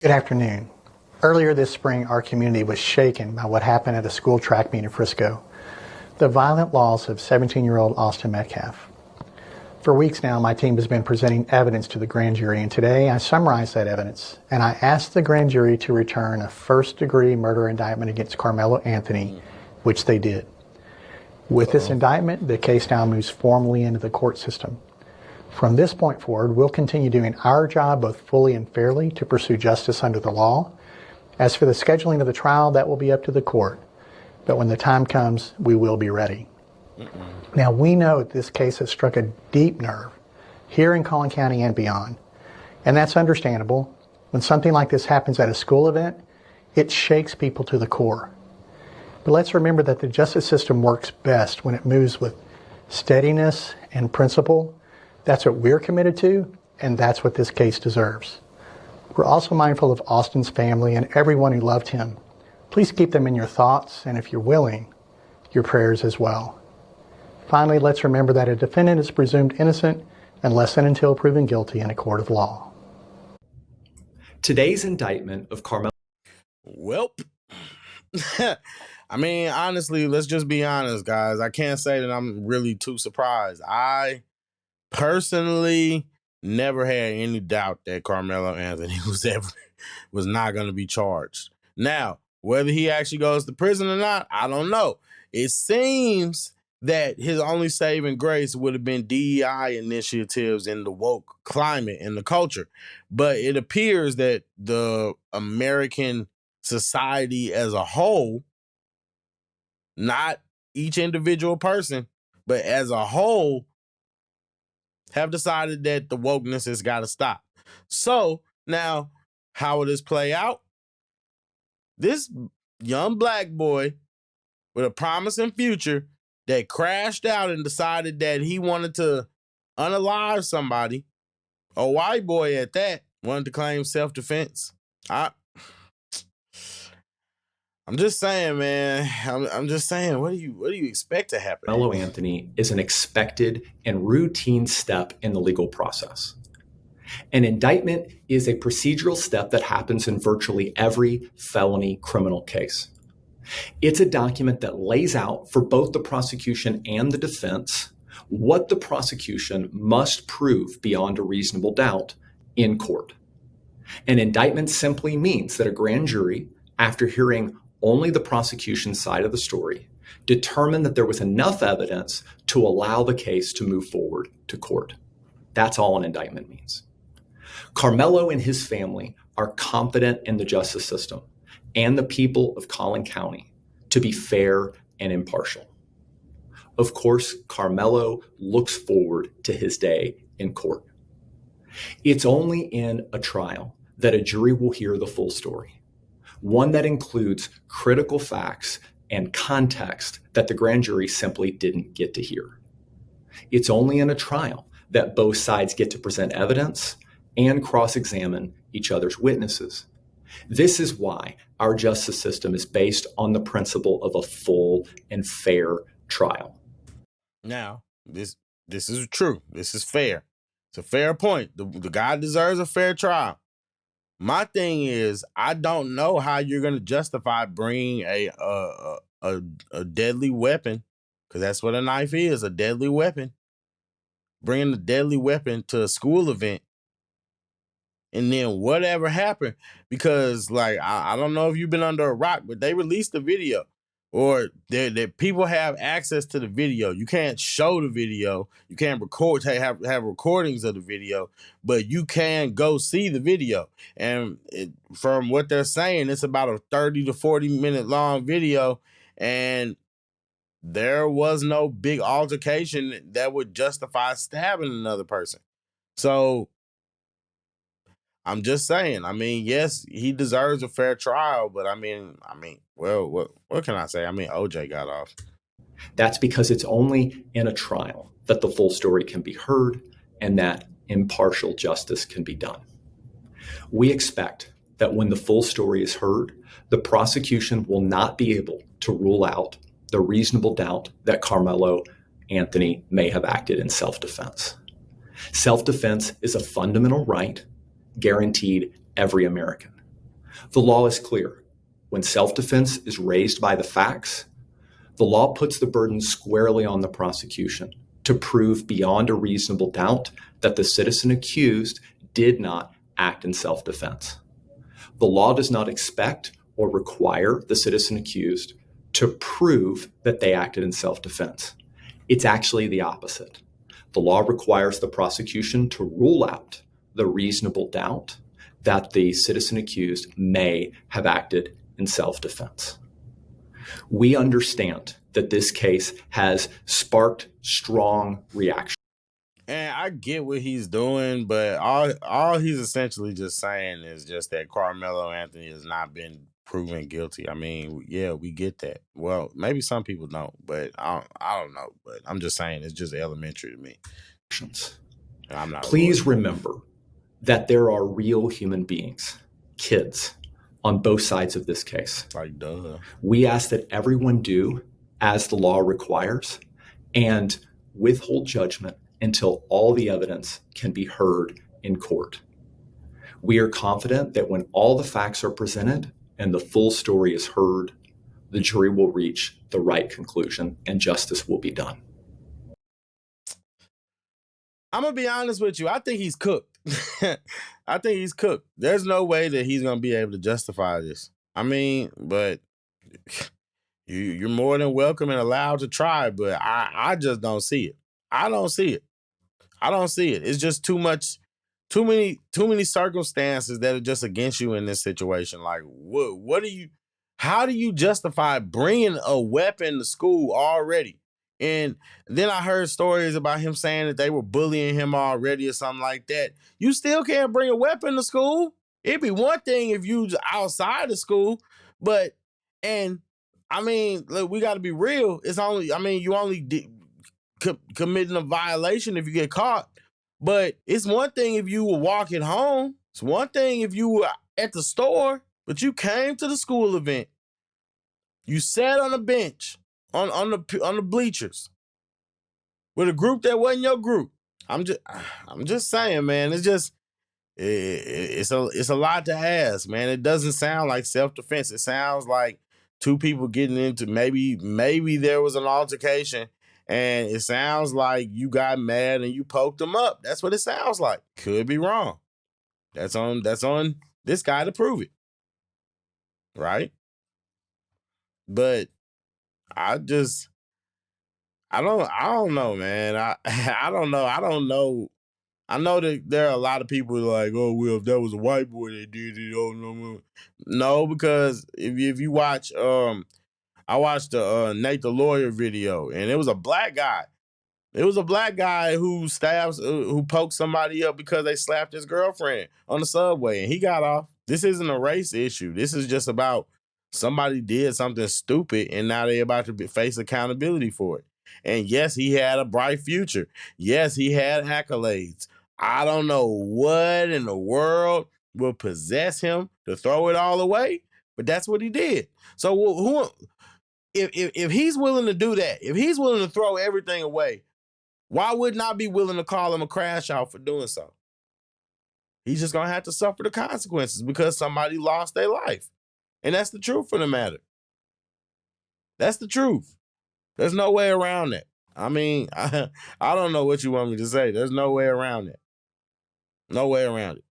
Good afternoon. Earlier this spring, our community was shaken by what happened at a school track meet in Frisco. The violent loss of 17-year-old Austin Metcalf. For weeks now, my team has been presenting evidence to the grand jury, and today I summarized that evidence, and I asked the grand jury to return a first-degree murder indictment against Karmelo Anthony, which they did. With this indictment, the case now moves formally into the court system. From this point forward, we'll continue doing our job both fully and fairly to pursue justice under the law. As for the scheduling of the trial, that will be up to the court. But when the time comes, we will be ready. Now, we know that this case has struck a deep nerve here in Collin County and beyond. And that's understandable. When something like this happens at a school event, it shakes people to the core. But let's remember that the justice system works best when it moves with steadiness and principle. That's what we're committed to, and that's what this case deserves. We're also mindful of Austin's family and everyone who loved him. Please keep them in your thoughts, and if you're willing, your prayers as well. Finally, let's remember that a defendant is presumed innocent unless and until proven guilty in a court of law. Today's indictment of Karmelo. Welp. I mean, honestly, let's just be honest, guys. I can't say that I'm really too surprised. I personally never had any doubt that Karmelo Anthony was not going to be charged. Now, whether he actually goes to prison or not, I don't know. It seems that his only saving grace would have been DEI initiatives in the woke climate and the culture. But it appears that the American society as a whole, not each individual person, but as a whole, have decided that the wokeness has got to stop. So now, how will this play out? This young black boy with a promising future that crashed out and decided that he wanted to unalive somebody, a white boy at that, wanted to claim self-defense. I'm just saying, man. I'm just saying, what do you expect to happen? Karmelo Anthony is an expected and routine step in the legal process. An indictment is a procedural step that happens in virtually every felony criminal case. It's a document that lays out for both the prosecution and the defense what the prosecution must prove beyond a reasonable doubt in court. An indictment simply means that a grand jury, after hearing only the prosecution side of the story, determined that there was enough evidence to allow the case to move forward to court. That's all an indictment means. Karmelo and his family are confident in the justice system and the people of Collin County to be fair and impartial. Of course, Karmelo looks forward to his day in court. It's only in a trial that a jury will hear the full story, one that includes critical facts and context that the grand jury simply didn't get to hear. It's only in a trial that both sides get to present evidence and cross-examine each other's witnesses. This is why our justice system is based on the principle of a full and fair trial. Now, this is true. This is fair. It's a fair point. The guy deserves a fair trial. My thing is, I don't know how you're going to justify bringing a deadly weapon, because that's what a knife is, a deadly weapon. Bringing a deadly weapon to a school event, and then whatever happened, because like I don't know if you've been under a rock, but they released the video, or that people have access to the video. You can't show the video, you can't record, have recordings of the video, but you can go see the video. And from what they're saying, it's about a 30 to 40 minute long video, and there was no big altercation that would justify stabbing another person. So I'm just saying, I mean, yes, he deserves a fair trial, but I mean, well, what can I say? I mean, OJ got off. That's because it's only in a trial that the full story can be heard and that impartial justice can be done. We expect that when the full story is heard, the prosecution will not be able to rule out the reasonable doubt that Karmelo Anthony may have acted in self-defense. Self-defense is a fundamental right guaranteed every American. The law is clear. When self-defense is raised by the facts, the law puts the burden squarely on the prosecution to prove beyond a reasonable doubt that the citizen accused did not act in self-defense. The law does not expect or require the citizen accused to prove that they acted in self-defense. It's actually the opposite. The law requires the prosecution to rule out the reasonable doubt that the citizen accused may have acted in self-defense. We understand that this case has sparked strong reaction. And I get what he's doing, but all he's essentially just saying is just that Karmelo Anthony has not been proven guilty. I mean, yeah, we get that. Well, maybe some people don't, but I don't know. But I'm just saying it's just elementary to me. I'm not. Please remember that there are real human beings, kids, on both sides of this case. Like, duh. We ask that everyone do as the law requires and withhold judgment until all the evidence can be heard in court. We are confident that when all the facts are presented and the full story is heard, the jury will reach the right conclusion and justice will be done. I'm going to be honest with you. I think he's cooked. I think he's cooked. There's no way that he's going to be able to justify this. I mean, but you're more than welcome and allowed to try, but I just don't see it. I don't see it. It's just too many circumstances that are just against you in this situation. Like, how do you justify bringing a weapon to school already? And then I heard stories about him saying that they were bullying him already or something like that. You still can't bring a weapon to school. It'd be one thing if you outside of school, but, and I mean, look, we got to be real. It's only, I mean, you only committing a violation if you get caught. But it's one thing if you were walking home. It's one thing if you were at the store, but you came to the school event. You sat on a bench on the bleachers with a group that wasn't your group. I'm just saying, man. It's just it's a lot to ask, man. It doesn't sound like self-defense. It sounds like two people getting into maybe there was an altercation. And it sounds like you got mad and you poked them up. That's what it sounds like. Could be wrong. That's on this guy to prove it. Right? But I don't know, man. I don't know. I know that there are a lot of people like, oh, well, if that was a white boy that did it, oh no. No, because if you watch I watched the Nate the Lawyer video, and it was a black guy. It was a black guy who poked somebody up because they slapped his girlfriend on the subway, and he got off. This isn't a race issue. This is just about somebody did something stupid, and now they're about to face accountability for it. And yes, he had a bright future. Yes, he had accolades. I don't know what in the world will possess him to throw it all away, but that's what he did. So if he's willing to do that, if he's willing to throw everything away, why wouldn't I be willing to call him a crash out for doing so? He's just going to have to suffer the consequences because somebody lost their life. And that's the truth of the matter. That's the truth. There's no way around that. I mean, I don't know what you want me to say. There's no way around it. No way around it.